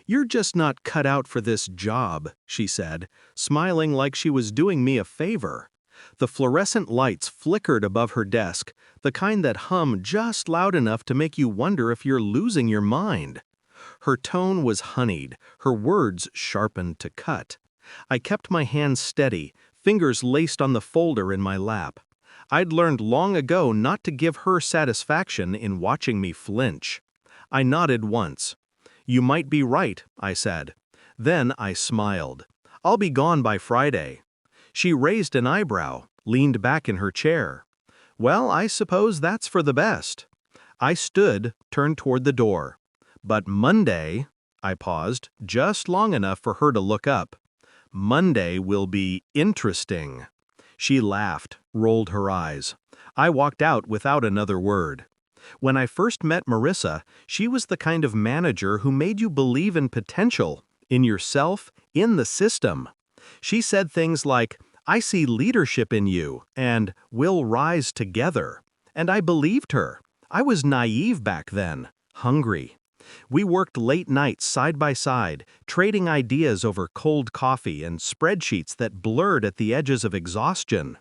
"You're just not cut out for this job," she said, smiling like she was doing me a favor. The fluorescent lights flickered above her desk, the kind that hum just loud enough to make you wonder if you're losing your mind. Her tone was honeyed, her words sharpened to cut. I kept my hands steady, fingers laced on the folder in my lap. I'd learned long ago not to give her satisfaction in watching me flinch. I nodded once. "You might be right," I said. Then I smiled. "I'll be gone by Friday." She raised an eyebrow, leaned back in her chair. "Well, I suppose that's for the best." I stood, turned toward the door. "But Monday," I paused, just long enough for her to look up. "Monday will be interesting." She laughed, rolled her eyes. I walked out without another word. When I first met Marissa, she was the kind of manager who made you believe in potential, in yourself, in the system. She said things like, "I see leadership in you," and "we'll rise together." And I believed her. I was naive back then, hungry. We worked late nights side by side, trading ideas over cold coffee and spreadsheets that blurred at the edges of exhaustion.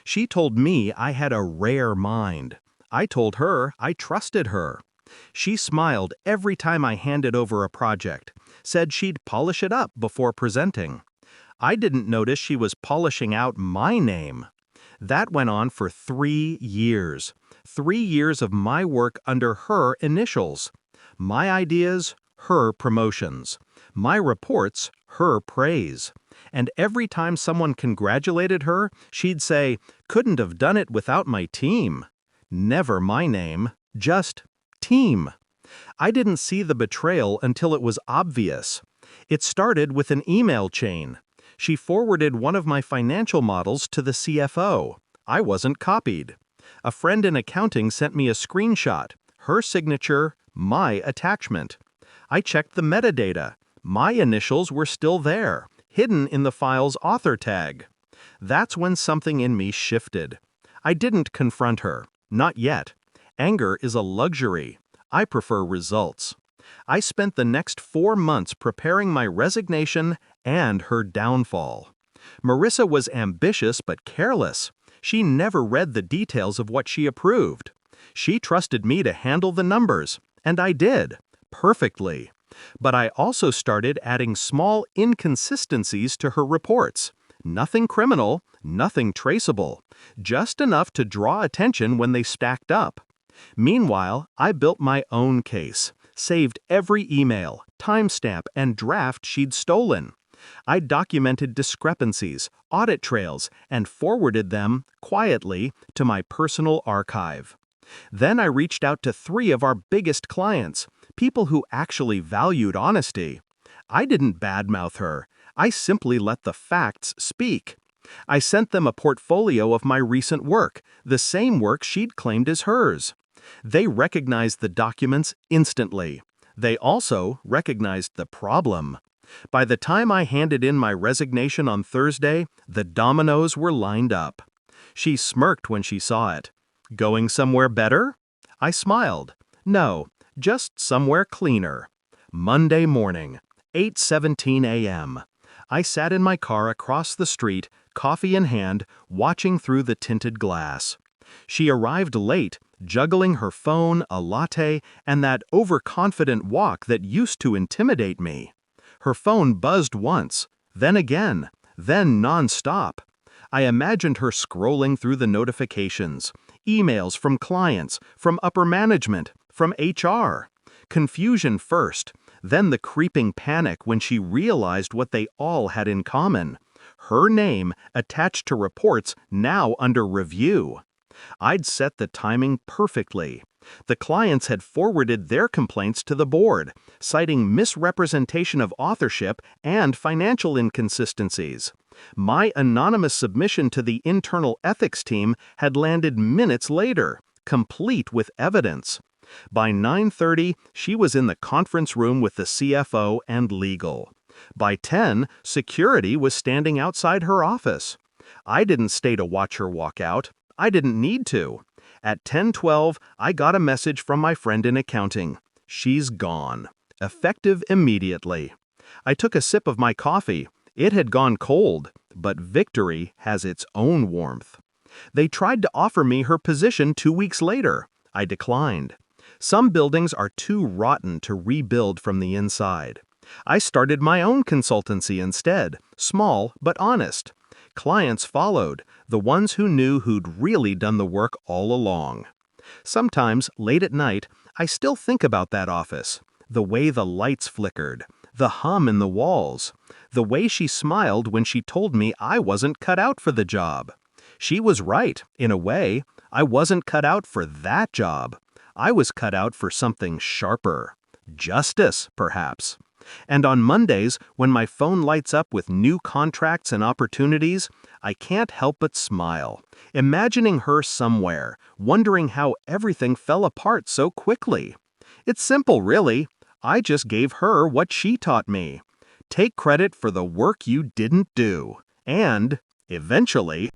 She told me I had a rare mind. I told her I trusted her. She smiled every time I handed over a project, said she'd polish it up before presenting. I didn't notice she was polishing out my name. That went on for 3 years. 3 years of my work under her initials. My ideas, her promotions. My reports, her praise. And every time someone congratulated her, she'd say, "Couldn't have done it without my team." Never my name, just team. I didn't see the betrayal until it was obvious. It started with an email chain. She forwarded one of my financial models to the CFO. I wasn't copied. A friend in accounting sent me a screenshot. Her signature, my attachment. I checked the metadata. My initials were still there, hidden in the file's author tag. That's when something in me shifted. I didn't confront her. Not yet. Anger is a luxury. I prefer results. I spent the next 4 months preparing my resignation and her downfall. Marissa was ambitious but careless. She never read the details of what she approved. She trusted me to handle the numbers, and I did, perfectly. But I also started adding small inconsistencies to her reports. Nothing criminal, nothing traceable, just enough to draw attention when they stacked up. Meanwhile, I built my own case, saved every email, timestamp, and draft she'd stolen. I documented discrepancies, audit trails, and forwarded them, quietly, to my personal archive. Then I reached out to 3 of our biggest clients, people who actually valued honesty. I didn't badmouth her. I simply let the facts speak. I sent them a portfolio of my recent work, the same work she'd claimed as hers. They recognized the documents instantly. They also recognized the problem. By the time I handed in my resignation on Thursday, the dominoes were lined up. She smirked when she saw it. "Going somewhere better?" I smiled. "No, just somewhere cleaner." Monday morning, 8:17 a.m. I sat in my car across the street, coffee in hand, watching through the tinted glass. She arrived late, juggling her phone, a latte, and that overconfident walk that used to intimidate me. Her phone buzzed once, then again, then non-stop. I imagined her scrolling through the notifications, emails from clients, from upper management, from HR. Confusion first, then the creeping panic when she realized what they all had in common. Her name attached to reports now under review. I'd set the timing perfectly. The clients had forwarded their complaints to the board, citing misrepresentation of authorship and financial inconsistencies. My anonymous submission to the internal ethics team had landed minutes later, complete with evidence. By 9:30, she was in the conference room with the CFO and legal. By 10, security was standing outside her office. I didn't stay to watch her walk out. I didn't need to. At 10:12, I got a message from my friend in accounting. She's gone. effective immediately. I took a sip of my coffee. It had gone cold, but victory has its own warmth. They tried to offer me her position 2 weeks later. I declined. Some buildings are too rotten to rebuild from the inside. I started my own consultancy instead, small but honest. Clients followed, the ones who knew who'd really done the work all along. Sometimes, late at night, I still think about that office. The way the lights flickered, the hum in the walls, the way she smiled when she told me I wasn't cut out for the job. She was right, in a way. I wasn't cut out for that job. I was cut out for something sharper. Justice, perhaps. And on Mondays, when my phone lights up with new contracts and opportunities, I can't help but smile, imagining her somewhere, wondering how everything fell apart so quickly. It's simple, really. I just gave her what she taught me. Take credit for the work you didn't do. And, eventually,